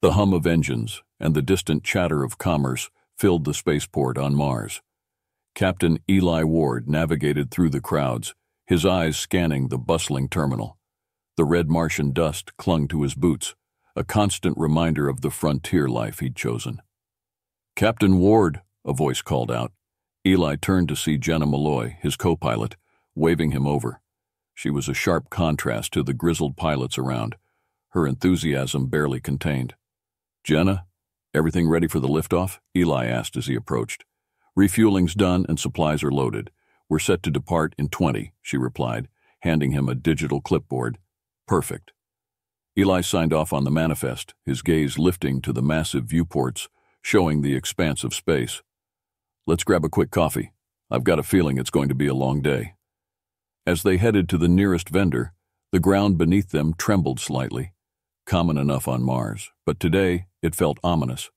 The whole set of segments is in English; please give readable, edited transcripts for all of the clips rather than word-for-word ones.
The hum of engines and the distant chatter of commerce filled the spaceport on Mars. Captain Eli Ward navigated through the crowds, his eyes scanning the bustling terminal. The red Martian dust clung to his boots, a constant reminder of the frontier life he'd chosen. "Captain Ward," a voice called out. Eli turned to see Jenna Malloy, his co-pilot, waving him over. She was a sharp contrast to the grizzled pilots around, her enthusiasm barely contained. "Jenna, everything ready for the liftoff?" Eli asked as he approached. "Refueling's done and supplies are loaded. We're set to depart in 20, she replied, handing him a digital clipboard. "Perfect." Eli signed off on the manifest, his gaze lifting to the massive viewports, showing the expanse of space. "Let's grab a quick coffee. I've got a feeling it's going to be a long day." As they headed to the nearest vendor, the ground beneath them trembled slightly. Common enough on Mars, but today it felt ominous.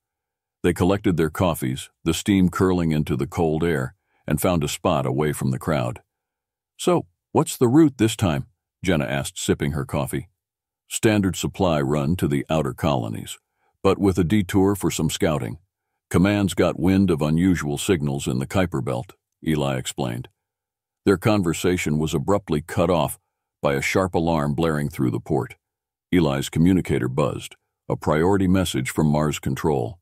They collected their coffees, the steam curling into the cold air, and found a spot away from the crowd. "So, what's the route this time?" Jenna asked, sipping her coffee. "Standard supply run to the outer colonies, but with a detour for some scouting. Command's got wind of unusual signals in the Kuiper Belt," Eli explained. Their conversation was abruptly cut off by a sharp alarm blaring through the port. Eli's communicator buzzed, a priority message from Mars Control.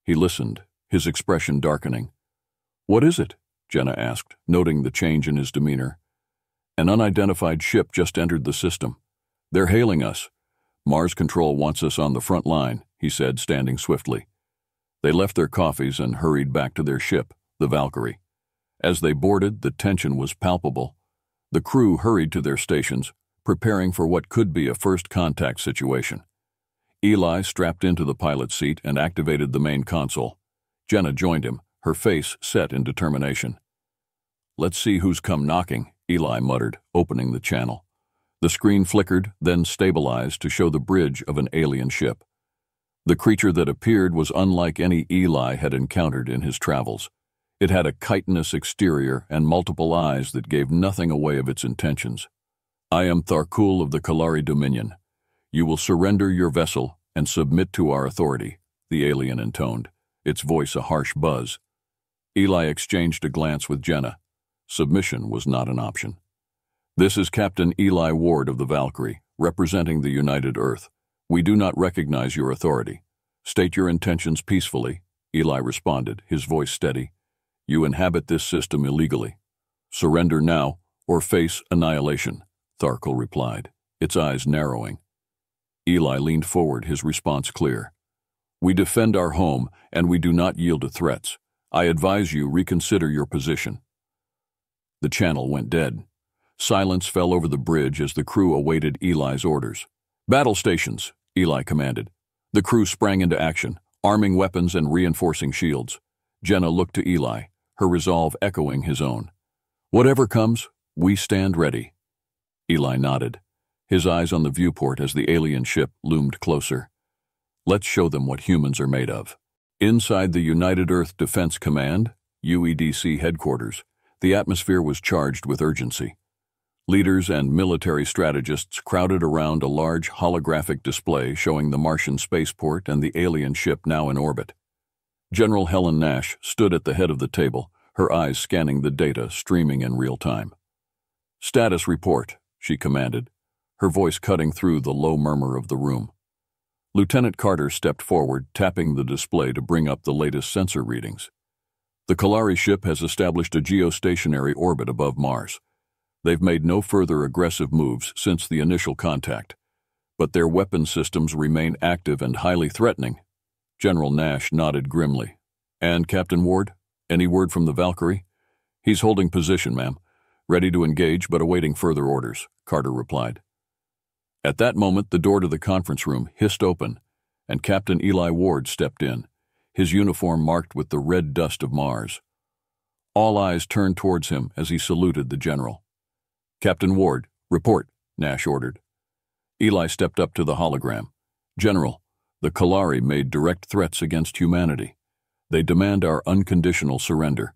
He listened, his expression darkening. "What is it?" Jenna asked, noting the change in his demeanor. "An unidentified ship just entered the system. They're hailing us. Mars Control wants us on the front line," he said, standing swiftly. They left their coffees and hurried back to their ship, the Valkyrie. As they boarded, the tension was palpable. The crew hurried to their stations, preparing for what could be a first contact situation. Eli strapped into the pilot's seat and activated the main console. Jenna joined him, her face set in determination. "Let's see who's come knocking," Eli muttered, opening the channel. The screen flickered, then stabilized to show the bridge of an alien ship. The creature that appeared was unlike any Eli had encountered in his travels. It had a chitinous exterior and multiple eyes that gave nothing away of its intentions. "I am Tharkul of the Kalari Dominion. You will surrender your vessel and submit to our authority," the alien intoned, its voice a harsh buzz. Eli exchanged a glance with Jenna. Submission was not an option. "This is Captain Eli Ward of the Valkyrie, representing the United Earth. We do not recognize your authority. State your intentions peacefully," Eli responded, his voice steady. "You inhabit this system illegally. Surrender now or face annihilation," Tharkul replied, its eyes narrowing. Eli leaned forward, his response clear. "We defend our home and we do not yield to threats. I advise you reconsider your position." The channel went dead. Silence fell over the bridge as the crew awaited Eli's orders. "Battle stations," Eli commanded. The crew sprang into action, arming weapons and reinforcing shields. Jenna looked to Eli, her resolve echoing his own. "Whatever comes, we stand ready." Eli nodded, his eyes on the viewport as the alien ship loomed closer. "Let's show them what humans are made of." Inside the United Earth Defense Command, UEDC headquarters, the atmosphere was charged with urgency. Leaders and military strategists crowded around a large holographic display showing the Martian spaceport and the alien ship now in orbit. General Helen Nash stood at the head of the table, her eyes scanning the data streaming in real time. "Status report," she commanded, her voice cutting through the low murmur of the room. Lieutenant Carter stepped forward, tapping the display to bring up the latest sensor readings. "The Kalari ship has established a geostationary orbit above Mars. They've made no further aggressive moves since the initial contact, but their weapon systems remain active and highly threatening." General Nash nodded grimly. "And Captain Ward, any word from the Valkyrie?" "He's holding position, ma'am. Ready to engage but awaiting further orders," Carter replied. At that moment, the door to the conference room hissed open, and Captain Eli Ward stepped in, his uniform marked with the red dust of Mars. All eyes turned towards him as he saluted the general. "Captain Ward, report," Nash ordered. Eli stepped up to the hologram. "General, the Kalari made direct threats against humanity. They demand our unconditional surrender.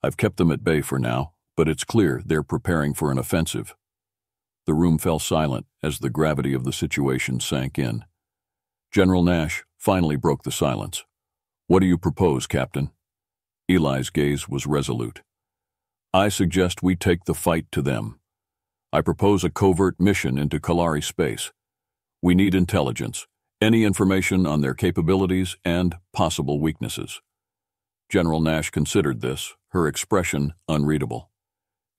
I've kept them at bay for now, but it's clear they're preparing for an offensive." The room fell silent as the gravity of the situation sank in. "General Nash, finally broke the silence. "What do you propose, Captain?" Eli's gaze was resolute. "I suggest we take the fight to them. I propose a covert mission into Kalari space. We need intelligence, any information on their capabilities and possible weaknesses." General Nash considered this, her expression unreadable.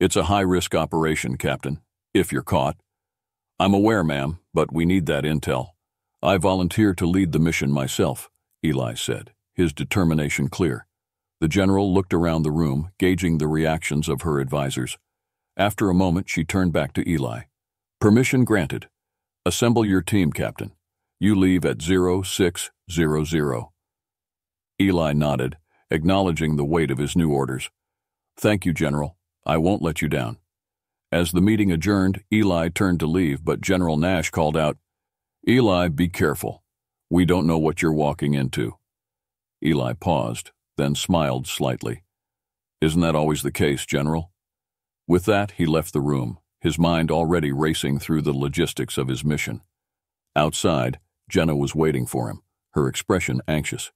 "It's a high-risk operation, Captain, if you're caught." "I'm aware, ma'am, but we need that intel. I volunteer to lead the mission myself," Eli said, his determination clear. The general looked around the room, gauging the reactions of her advisors. After a moment, she turned back to Eli. "Permission granted. Assemble your team, Captain. You leave at 0600. Eli nodded, acknowledging the weight of his new orders. "Thank you, General. I won't let you down." As the meeting adjourned, Eli turned to leave, but General Nash called out, "Eli, be careful. We don't know what you're walking into." Eli paused, then smiled slightly. "Isn't that always the case, General?" With that, he left the room, his mind already racing through the logistics of his mission. Outside, Jenna was waiting for him, her expression anxious.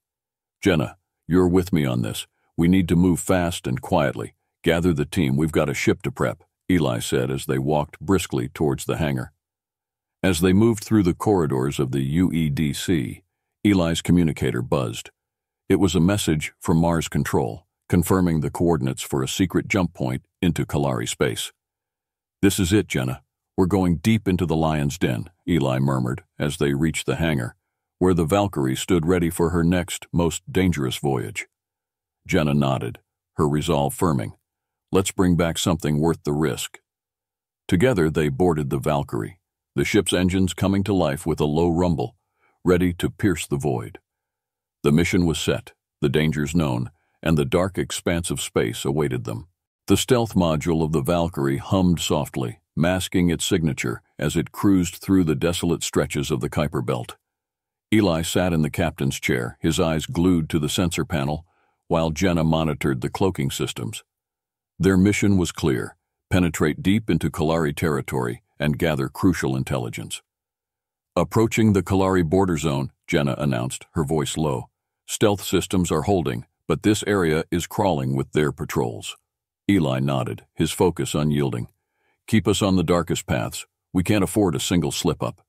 "Jenna, you're with me on this. We need to move fast and quietly. Gather the team, we've got a ship to prep," Eli said as they walked briskly towards the hangar. As they moved through the corridors of the UEDC, Eli's communicator buzzed. It was a message from Mars Control, confirming the coordinates for a secret jump point into Kalari space. "This is it, Jenna. We're going deep into the lion's den," Eli murmured as they reached the hangar, where the Valkyrie stood ready for her next, most dangerous voyage. Jenna nodded, her resolve firming. "Let's bring back something worth the risk." Together they boarded the Valkyrie, the ship's engines coming to life with a low rumble, ready to pierce the void. The mission was set, the dangers known, and the dark expanse of space awaited them. The stealth module of the Valkyrie hummed softly, masking its signature as it cruised through the desolate stretches of the Kuiper Belt. Eli sat in the captain's chair, his eyes glued to the sensor panel, while Jenna monitored the cloaking systems. Their mission was clear: penetrate deep into Kalari territory and gather crucial intelligence. "Approaching the Kalari border zone," Jenna announced, her voice low. "Stealth systems are holding, but this area is crawling with their patrols." Eli nodded, his focus unyielding. "Keep us on the darkest paths. We can't afford a single slip-up."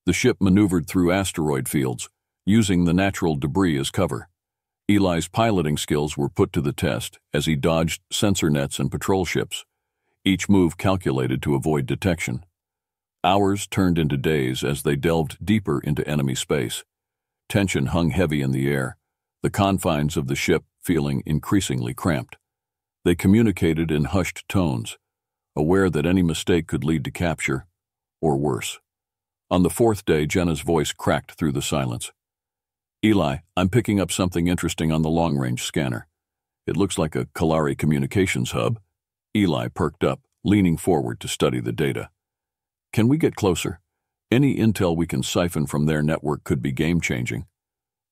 The ship maneuvered through asteroid fields, using the natural debris as cover. Eli's piloting skills were put to the test as he dodged sensor nets and patrol ships, each move calculated to avoid detection. Hours turned into days as they delved deeper into enemy space. Tension hung heavy in the air, the confines of the ship feeling increasingly cramped. They communicated in hushed tones, aware that any mistake could lead to capture, or worse. On the fourth day, Jenna's voice cracked through the silence. "Eli, I'm picking up something interesting on the long-range scanner. It looks like a Kalari communications hub." Eli perked up, leaning forward to study the data. "Can we get closer? Any intel we can siphon from their network could be game-changing."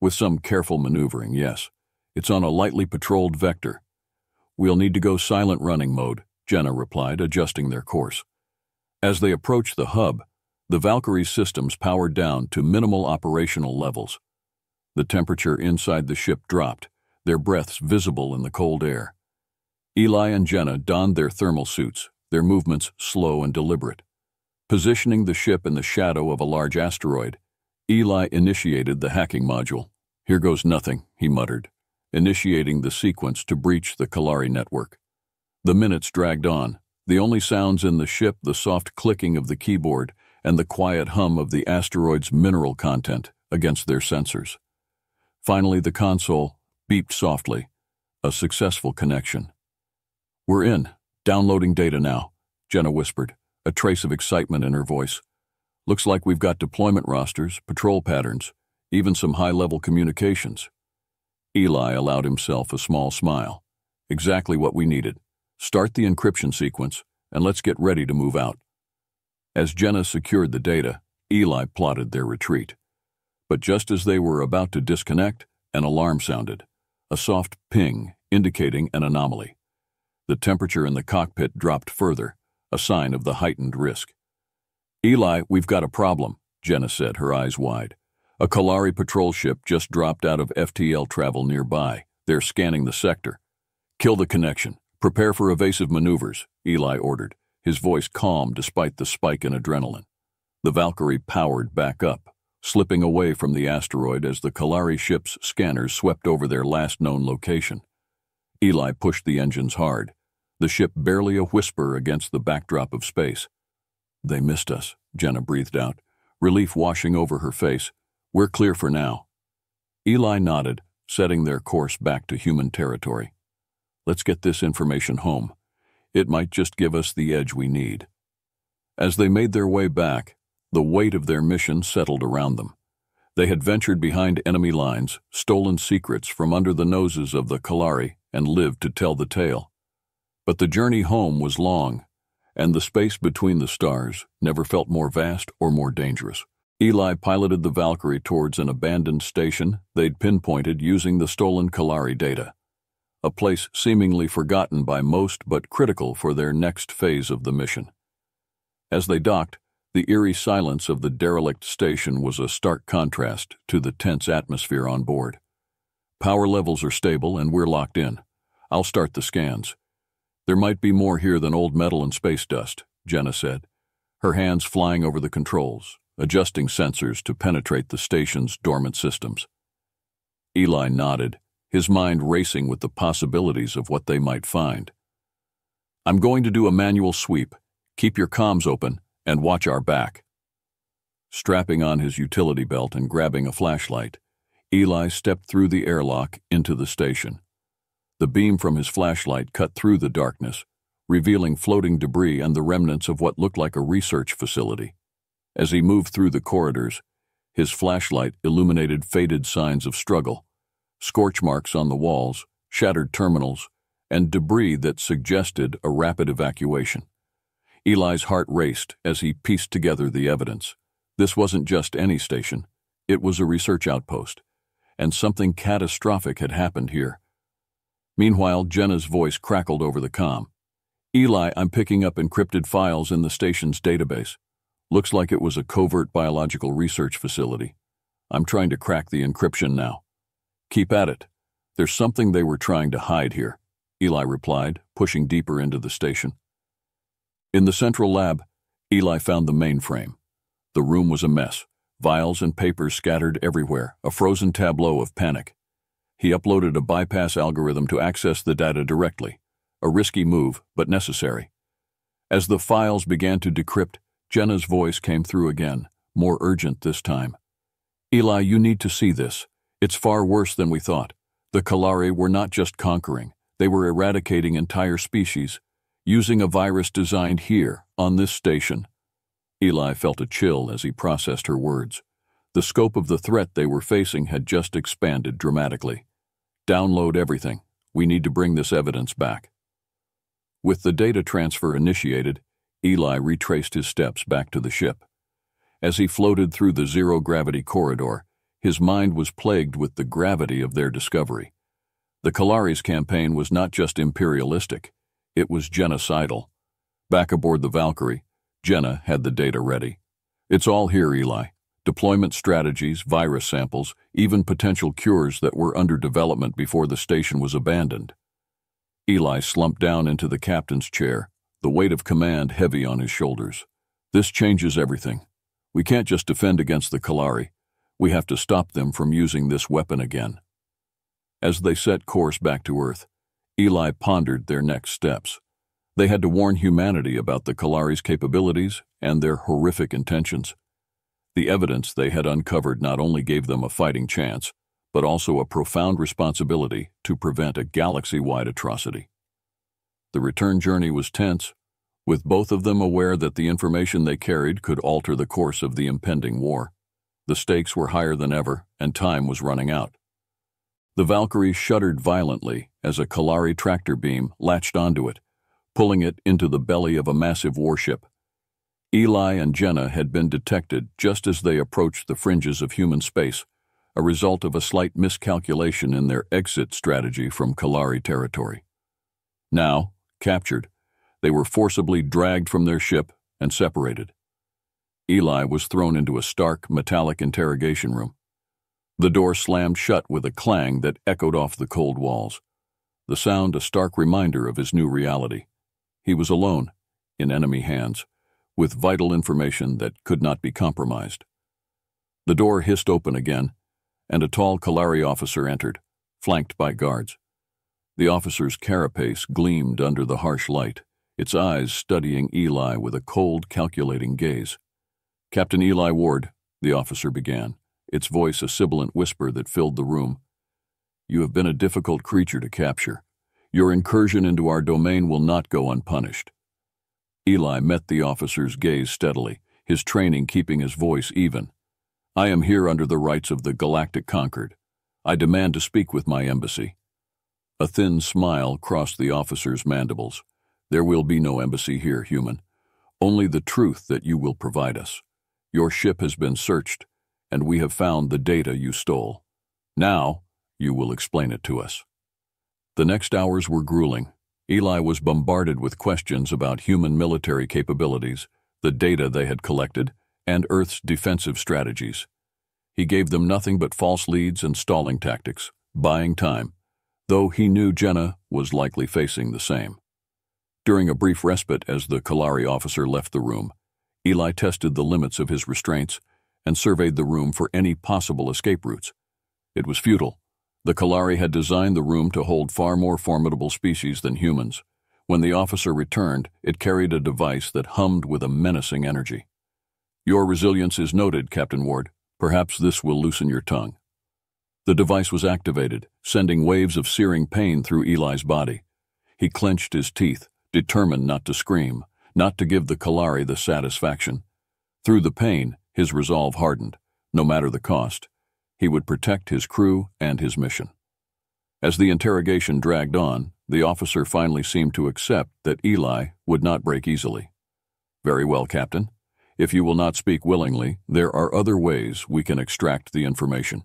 "With some careful maneuvering, yes. It's on a lightly patrolled vector." "We'll need to go silent running mode," Jenna replied, adjusting their course. As they approached the hub, the Valkyrie's systems powered down to minimal operational levels. The temperature inside the ship dropped, their breaths visible in the cold air. Eli and Jenna donned their thermal suits, their movements slow and deliberate. Positioning the ship in the shadow of a large asteroid, Eli initiated the hacking module. "Here goes nothing," he muttered, initiating the sequence to breach the Kalari network. The minutes dragged on, the only sounds in the ship the soft clicking of the keyboard and the quiet hum of the asteroid's mineral content against their sensors. Finally, the console beeped softly, a successful connection. "We're in, downloading data now," Jenna whispered, a trace of excitement in her voice. "Looks like we've got deployment rosters, patrol patterns, even some high-level communications." Eli allowed himself a small smile. "Exactly what we needed. Start the encryption sequence, and let's get ready to move out." As Jenna secured the data, Eli plotted their retreat. But just as they were about to disconnect, an alarm sounded, a soft ping indicating an anomaly. The temperature in the cockpit dropped further, a sign of the heightened risk. "Eli, we've got a problem," Jenna said, her eyes wide. A Kalari patrol ship just dropped out of FTL travel nearby. They're scanning the sector. Kill the connection. Prepare for evasive maneuvers, Eli ordered, his voice calm despite the spike in adrenaline. The Valkyrie powered back up, slipping away from the asteroid as the Kalari ship's scanners swept over their last known location. Eli pushed the engines hard, the ship barely a whisper against the backdrop of space. They missed us, Jenna breathed out, relief washing over her face. We're clear for now. Eli nodded, setting their course back to human territory. Let's get this information home. It might just give us the edge we need. As they made their way back, the weight of their mission settled around them. They had ventured behind enemy lines, stolen secrets from under the noses of the Kalari, and lived to tell the tale. But the journey home was long, and the space between the stars never felt more vast or more dangerous. Eli piloted the Valkyrie towards an abandoned station they'd pinpointed using the stolen Kalari data, a place seemingly forgotten by most but critical for their next phase of the mission. As they docked, the eerie silence of the derelict station was a stark contrast to the tense atmosphere on board. Power levels are stable and we're locked in. I'll start the scans. There might be more here than old metal and space dust, Jenna said, her hands flying over the controls, adjusting sensors to penetrate the station's dormant systems. Eli nodded, his mind racing with the possibilities of what they might find. I'm going to do a manual sweep. Keep your comms open and watch our back. Strapping on his utility belt and grabbing a flashlight, Eli stepped through the airlock into the station. The beam from his flashlight cut through the darkness, revealing floating debris and the remnants of what looked like a research facility. As he moved through the corridors, his flashlight illuminated faded signs of struggle, scorch marks on the walls, shattered terminals, and debris that suggested a rapid evacuation. Eli's heart raced as he pieced together the evidence. This wasn't just any station. It was a research outpost, and something catastrophic had happened here. Meanwhile, Jenna's voice crackled over the comm. Eli, I'm picking up encrypted files in the station's database. Looks like it was a covert biological research facility. I'm trying to crack the encryption now. Keep at it. There's something they were trying to hide here, Eli replied, pushing deeper into the station. In the central lab, Eli found the mainframe. The room was a mess, vials and papers scattered everywhere, a frozen tableau of panic. He uploaded a bypass algorithm to access the data directly, a risky move, but necessary. As the files began to decrypt, Jenna's voice came through again, more urgent this time. Eli, you need to see this. It's far worse than we thought. The Kalari were not just conquering, they were eradicating entire species, using a virus designed here, on this station. Eli felt a chill as he processed her words. The scope of the threat they were facing had just expanded dramatically. Download everything. We need to bring this evidence back. With the data transfer initiated, Eli retraced his steps back to the ship. As he floated through the zero-gravity corridor, his mind was plagued with the gravity of their discovery. The Kalari's campaign was not just imperialistic, it was genocidal. Back aboard the Valkyrie, Jenna had the data ready. It's all here, Eli. Deployment strategies, virus samples, even potential cures that were under development before the station was abandoned. Eli slumped down into the captain's chair, the weight of command heavy on his shoulders. This changes everything. We can't just defend against the Kalari. We have to stop them from using this weapon again. As they set course back to Earth, Eli pondered their next steps. They had to warn humanity about the Kalari's capabilities and their horrific intentions. The evidence they had uncovered not only gave them a fighting chance, but also a profound responsibility to prevent a galaxy-wide atrocity. The return journey was tense, with both of them aware that the information they carried could alter the course of the impending war. The stakes were higher than ever, and time was running out. The Valkyrie shuddered violently as a Kalari tractor beam latched onto it, pulling it into the belly of a massive warship. Eli and Jenna had been detected just as they approached the fringes of human space, a result of a slight miscalculation in their exit strategy from Kalari territory. Now, captured, they were forcibly dragged from their ship and separated. Eli was thrown into a stark, metallic interrogation room. The door slammed shut with a clang that echoed off the cold walls, the sound a stark reminder of his new reality. He was alone, in enemy hands, with vital information that could not be compromised. The door hissed open again, and a tall Kalari officer entered, flanked by guards. The officer's carapace gleamed under the harsh light, its eyes studying Eli with a cold, calculating gaze. "Captain Eli Ward," the officer began, its voice a sibilant whisper that filled the room. "You have been a difficult creature to capture. Your incursion into our domain will not go unpunished." Eli met the officer's gaze steadily, his training keeping his voice even. "I am here under the rights of the Galactic Conquered. I demand to speak with my embassy." A thin smile crossed the officer's mandibles. "There will be no embassy here, human. Only the truth that you will provide us. Your ship has been searched, and we have found the data you stole. Now, you will explain it to us." The next hours were grueling. Eli was bombarded with questions about human military capabilities, the data they had collected, and Earth's defensive strategies. He gave them nothing but false leads and stalling tactics, buying time, though he knew Jenna was likely facing the same. During a brief respite as the Kalari officer left the room, Eli tested the limits of his restraints and surveyed the room for any possible escape routes. It was futile. The Kalari had designed the room to hold far more formidable species than humans. When the officer returned, it carried a device that hummed with a menacing energy. "Your resilience is noted, Captain Ward. Perhaps this will loosen your tongue." The device was activated, sending waves of searing pain through Eli's body. He clenched his teeth, determined not to scream, not to give the Kalari the satisfaction. Through the pain, his resolve hardened, no matter the cost. He would protect his crew and his mission. As the interrogation dragged on, the officer finally seemed to accept that Eli would not break easily. "Very well, Captain. If you will not speak willingly, there are other ways we can extract the information."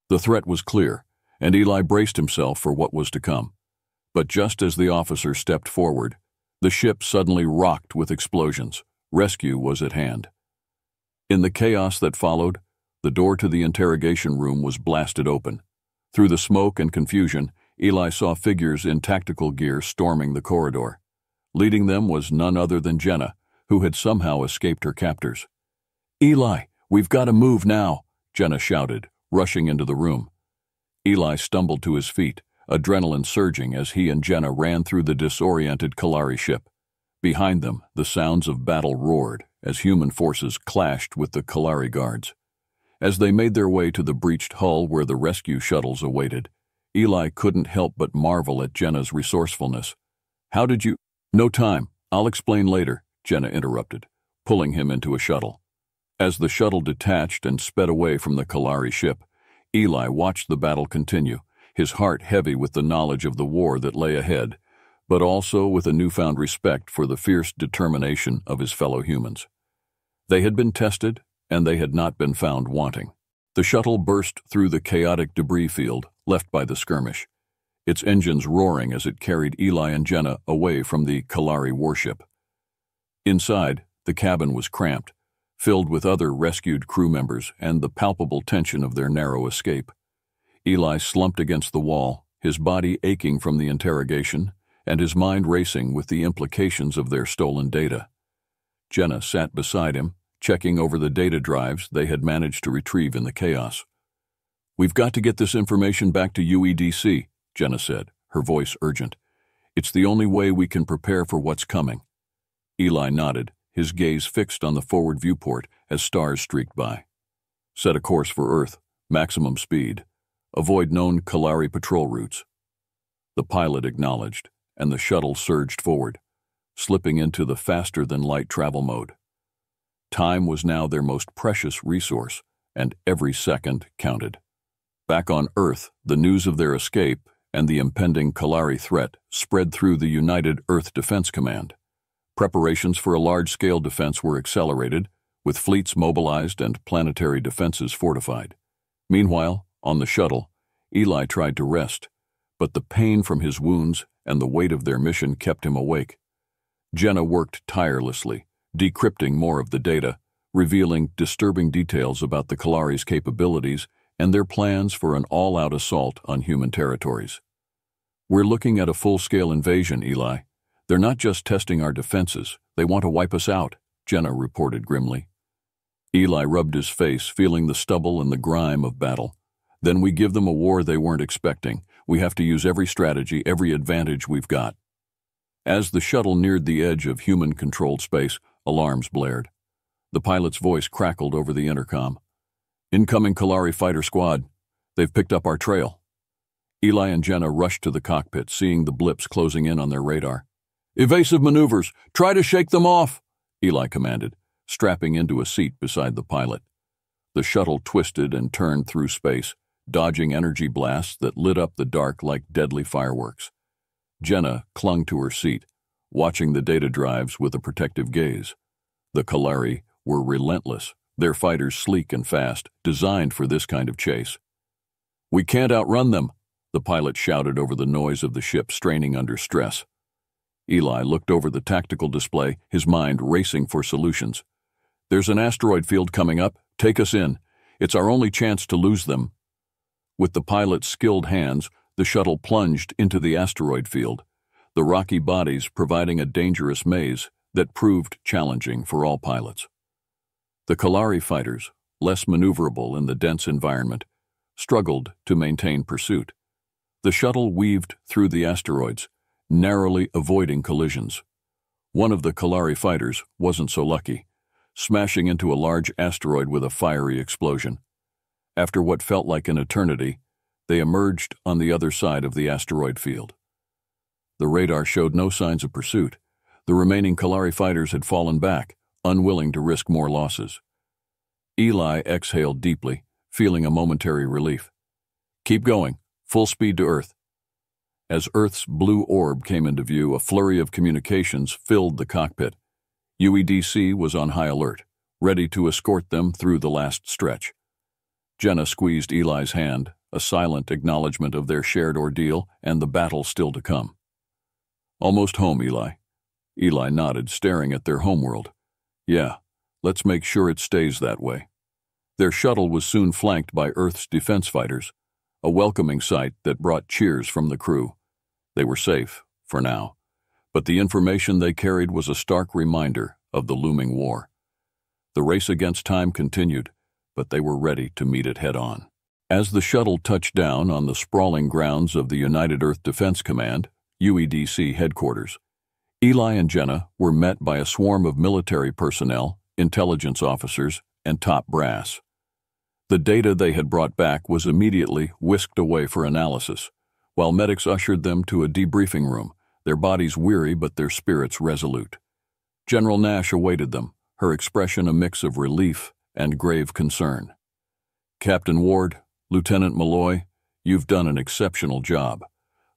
The threat was clear, and Eli braced himself for what was to come. But just as the officer stepped forward, the ship suddenly rocked with explosions. Rescue was at hand. In the chaos that followed, the door to the interrogation room was blasted open. Through the smoke and confusion, Eli saw figures in tactical gear storming the corridor. Leading them was none other than Jenna, who had somehow escaped her captors. "Eli, we've got to move now," Jenna shouted, rushing into the room. Eli stumbled to his feet, adrenaline surging as he and Jenna ran through the disoriented Kalari ship. Behind them, the sounds of battle roared as human forces clashed with the Kalari guards. As they made their way to the breached hull where the rescue shuttles awaited, Eli couldn't help but marvel at Jenna's resourcefulness. "How did you—" "No time. I'll explain later," Jenna interrupted, pulling him into a shuttle. As the shuttle detached and sped away from the Kalari ship, Eli watched the battle continue, his heart heavy with the knowledge of the war that lay ahead, but also with a newfound respect for the fierce determination of his fellow humans. They had been tested, and they had not been found wanting. The shuttle burst through the chaotic debris field left by the skirmish, its engines roaring as it carried Eli and Jenna away from the Kalari warship. Inside, the cabin was cramped, filled with other rescued crew members and the palpable tension of their narrow escape. Eli slumped against the wall, his body aching from the interrogation and his mind racing with the implications of their stolen data. Jenna sat beside him, checking over the data drives they had managed to retrieve in the chaos. "We've got to get this information back to UEDC," Jenna said, her voice urgent. "It's the only way we can prepare for what's coming." Eli nodded, his gaze fixed on the forward viewport as stars streaked by. "Set a course for Earth, maximum speed. Avoid known Kalari patrol routes." The pilot acknowledged, and the shuttle surged forward, slipping into the faster-than-light travel mode. Time was now their most precious resource, and every second counted. Back on Earth, the news of their escape and the impending Kalari threat spread through the United Earth Defense Command. Preparations for a large-scale defense were accelerated, with fleets mobilized and planetary defenses fortified. Meanwhile, on the shuttle, Eli tried to rest, but the pain from his wounds and the weight of their mission kept him awake. Jenna worked tirelessly, decrypting more of the data, revealing disturbing details about the Kalari's capabilities and their plans for an all-out assault on human territories. We're looking at a full-scale invasion, Eli. They're not just testing our defenses, they want to wipe us out, Jenna reported grimly. Eli rubbed his face, feeling the stubble and the grime of battle. Then we give them a war they weren't expecting. We have to use every strategy, every advantage we've got. As the shuttle neared the edge of human-controlled space, alarms blared. The pilot's voice crackled over the intercom. Incoming Kalari fighter squad. They've picked up our trail. Eli and Jenna rushed to the cockpit, seeing the blips closing in on their radar. Evasive maneuvers! Try to shake them off! Eli commanded, strapping into a seat beside the pilot. The shuttle twisted and turned through space, dodging energy blasts that lit up the dark like deadly fireworks. Jenna clung to her seat, watching the data drives with a protective gaze. The Kalari were relentless, their fighters sleek and fast, designed for this kind of chase. We can't outrun them, the pilot shouted over the noise of the ship straining under stress. Eli looked over the tactical display, his mind racing for solutions. There's an asteroid field coming up. Take us in. It's our only chance to lose them. With the pilot's skilled hands, the shuttle plunged into the asteroid field, the rocky bodies providing a dangerous maze that proved challenging for all pilots. The Kalari fighters, less maneuverable in the dense environment, struggled to maintain pursuit. The shuttle weaved through the asteroids, narrowly avoiding collisions. One of the Kalari fighters wasn't so lucky, smashing into a large asteroid with a fiery explosion. After what felt like an eternity, they emerged on the other side of the asteroid field. The radar showed no signs of pursuit. The remaining Kalari fighters had fallen back, unwilling to risk more losses. Eli exhaled deeply, feeling a momentary relief. Keep going, full speed to Earth. As Earth's blue orb came into view, a flurry of communications filled the cockpit. UEDC was on high alert, ready to escort them through the last stretch. Jenna squeezed Eli's hand, a silent acknowledgement of their shared ordeal and the battle still to come. Almost home, Eli. Eli nodded, staring at their homeworld. Yeah, let's make sure it stays that way. Their shuttle was soon flanked by Earth's defense fighters, a welcoming sight that brought cheers from the crew. They were safe, for now, but the information they carried was a stark reminder of the looming war. The race against time continued, but they were ready to meet it head-on. As the shuttle touched down on the sprawling grounds of the United Earth Defense Command, UEDC headquarters, Eli and Jenna were met by a swarm of military personnel, intelligence officers, and top brass. The data they had brought back was immediately whisked away for analysis, while medics ushered them to a debriefing room, their bodies weary but their spirits resolute. General Nash awaited them, her expression a mix of relief and grave concern. Captain Ward, Lieutenant Malloy, you've done an exceptional job.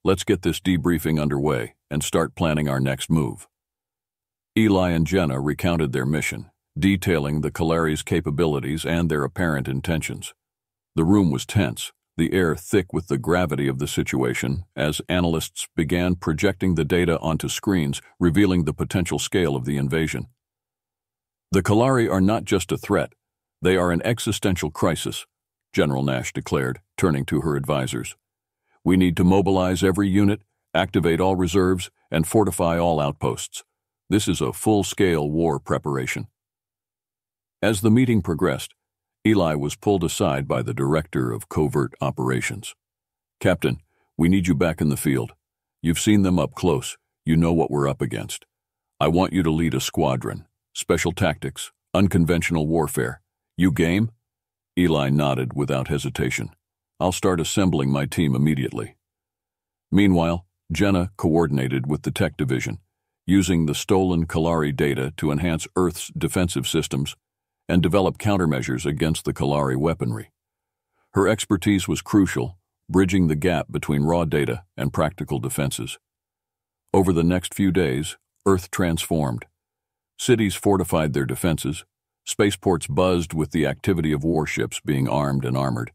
Let's get this debriefing underway and start planning our next move. Eli and Jenna recounted their mission, detailing the Kalari's capabilities and their apparent intentions. The room was tense, the air thick with the gravity of the situation as analysts began projecting the data onto screens, revealing the potential scale of the invasion. The Kalari are not just a threat, they are an existential crisis, General Nash declared, turning to her advisors. We need to mobilize every unit, activate all reserves, and fortify all outposts. This is a full-scale war preparation. As the meeting progressed, Eli was pulled aside by the Director of Covert Operations. Captain, we need you back in the field. You've seen them up close. You know what we're up against. I want you to lead a squadron. Special tactics, unconventional warfare. You game? Eli nodded without hesitation. I'll start assembling my team immediately. Meanwhile, Jenna coordinated with the tech division, using the stolen Kalari data to enhance Earth's defensive systems and develop countermeasures against the Kalari weaponry. Her expertise was crucial, bridging the gap between raw data and practical defenses. Over the next few days, Earth transformed. Cities fortified their defenses, spaceports buzzed with the activity of warships being armed and armored,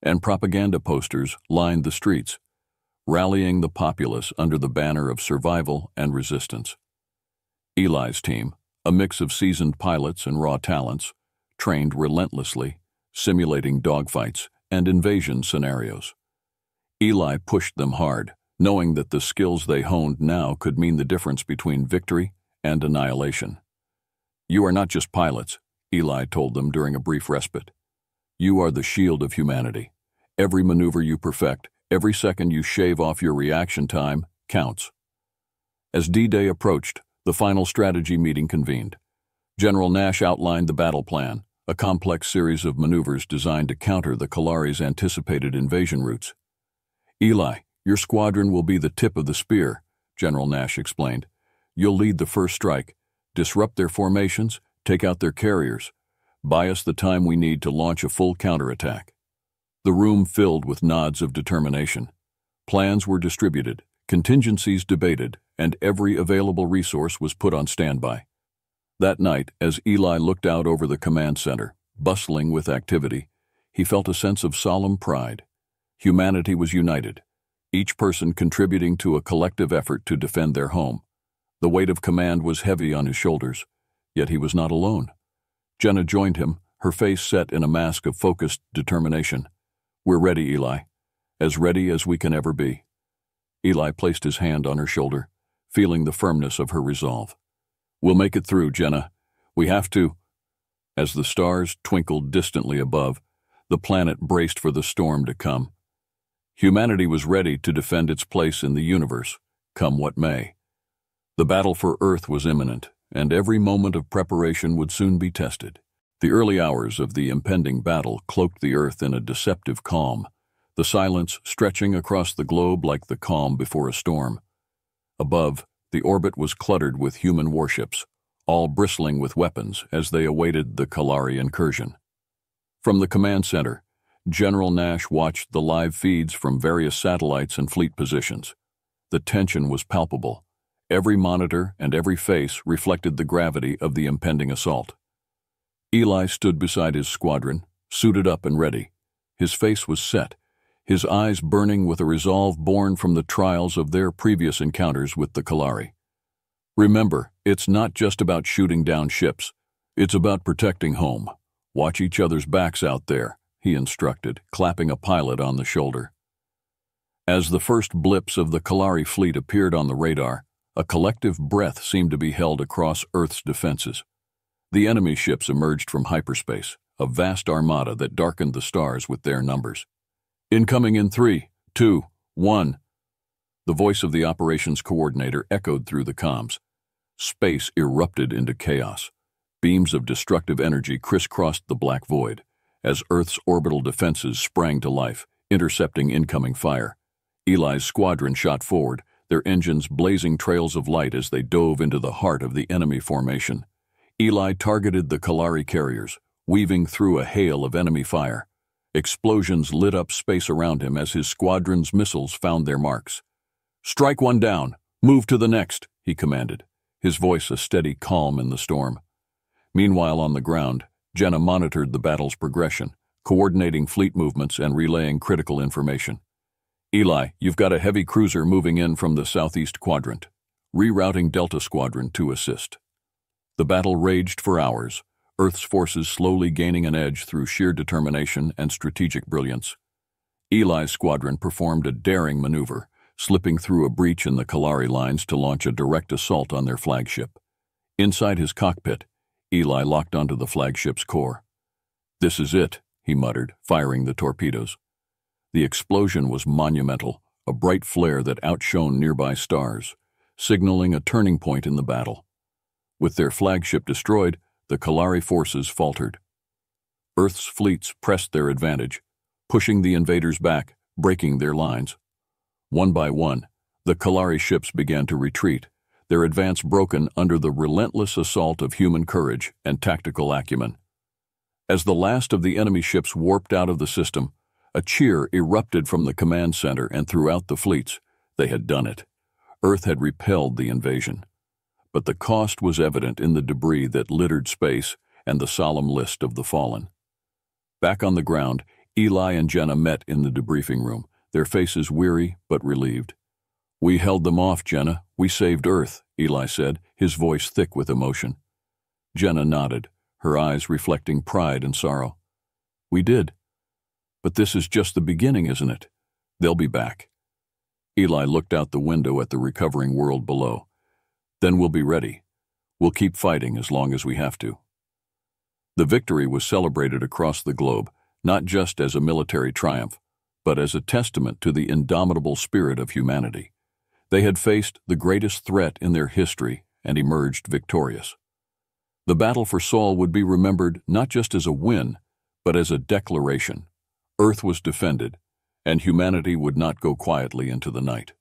and propaganda posters lined the streets, rallying the populace under the banner of survival and resistance. Eli's team, a mix of seasoned pilots and raw talents, trained relentlessly, simulating dogfights and invasion scenarios. Eli pushed them hard, knowing that the skills they honed now could mean the difference between victory and annihilation. "You are not just pilots," Eli told them during a brief respite. "You are the shield of humanity. Every maneuver you perfect, every second you shave off your reaction time, counts." As D-Day approached, the final strategy meeting convened. General Nash outlined the battle plan, a complex series of maneuvers designed to counter the Kalari's anticipated invasion routes. "Eli, your squadron will be the tip of the spear," General Nash explained. "You'll lead the first strike, disrupt their formations, take out their carriers, buy us the time we need to launch a full counterattack." The room filled with nods of determination. Plans were distributed, contingencies debated, and every available resource was put on standby. That night, as Eli looked out over the command center, bustling with activity, he felt a sense of solemn pride. Humanity was united, each person contributing to a collective effort to defend their home. The weight of command was heavy on his shoulders, yet he was not alone. Jenna joined him, her face set in a mask of focused determination. "We're ready, Eli. As ready as we can ever be." Eli placed his hand on her shoulder, feeling the firmness of her resolve. "We'll make it through, Jenna. We have to." As the stars twinkled distantly above, the planet braced for the storm to come. Humanity was ready to defend its place in the universe, come what may. The battle for Earth was imminent, and every moment of preparation would soon be tested. The early hours of the impending battle cloaked the Earth in a deceptive calm, the silence stretching across the globe like the calm before a storm. Above, the orbit was cluttered with human warships, all bristling with weapons as they awaited the Kalari incursion. From the command center, General Nash watched the live feeds from various satellites and fleet positions. The tension was palpable. Every monitor and every face reflected the gravity of the impending assault. Eli stood beside his squadron, suited up and ready. His face was set, his eyes burning with a resolve born from the trials of their previous encounters with the Kalari. "Remember, it's not just about shooting down ships. It's about protecting home. Watch each other's backs out there," he instructed, clapping a pilot on the shoulder. As the first blips of the Kalari fleet appeared on the radar, a collective breath seemed to be held across Earth's defenses. The enemy ships emerged from hyperspace, a vast armada that darkened the stars with their numbers. "Incoming in 3, 2, 1. The voice of the operations coordinator echoed through the comms. Space erupted into chaos. Beams of destructive energy crisscrossed the black void, as Earth's orbital defenses sprang to life, intercepting incoming fire. Eli's squadron shot forward, their engines blazing trails of light as they dove into the heart of the enemy formation. Eli targeted the Kalari carriers, weaving through a hail of enemy fire. Explosions lit up space around him as his squadron's missiles found their marks. "Strike one down. Move to the next," he commanded, his voice a steady calm in the storm. Meanwhile, on the ground, Jenna monitored the battle's progression, coordinating fleet movements and relaying critical information. "Eli, you've got a heavy cruiser moving in from the southeast quadrant. Rerouting Delta Squadron to assist." The battle raged for hours, Earth's forces slowly gaining an edge through sheer determination and strategic brilliance. Eli's squadron performed a daring maneuver, slipping through a breach in the Kalari lines to launch a direct assault on their flagship. Inside his cockpit, Eli locked onto the flagship's core. "This is it," he muttered, firing the torpedoes. The explosion was monumental, a bright flare that outshone nearby stars, signaling a turning point in the battle. With their flagship destroyed, the Kalari forces faltered. Earth's fleets pressed their advantage, pushing the invaders back, breaking their lines. One by one, the Kalari ships began to retreat, their advance broken under the relentless assault of human courage and tactical acumen. As the last of the enemy ships warped out of the system, a cheer erupted from the command center and throughout the fleets. They had done it. Earth had repelled the invasion. But the cost was evident in the debris that littered space and the solemn list of the fallen. Back on the ground, Eli and Jenna met in the debriefing room, their faces weary but relieved. "We held them off, Jenna. We saved Earth," Eli said, his voice thick with emotion. Jenna nodded, her eyes reflecting pride and sorrow. "We did." But this is just the beginning, isn't it? They'll be back. Eli looked out the window at the recovering world below. Then we'll be ready. We'll keep fighting as long as we have to. The victory was celebrated across the globe, not just as a military triumph, but as a testament to the indomitable spirit of humanity. They had faced the greatest threat in their history and emerged victorious. The battle for Sol would be remembered not just as a win, but as a declaration. Earth was defended, and humanity would not go quietly into the night.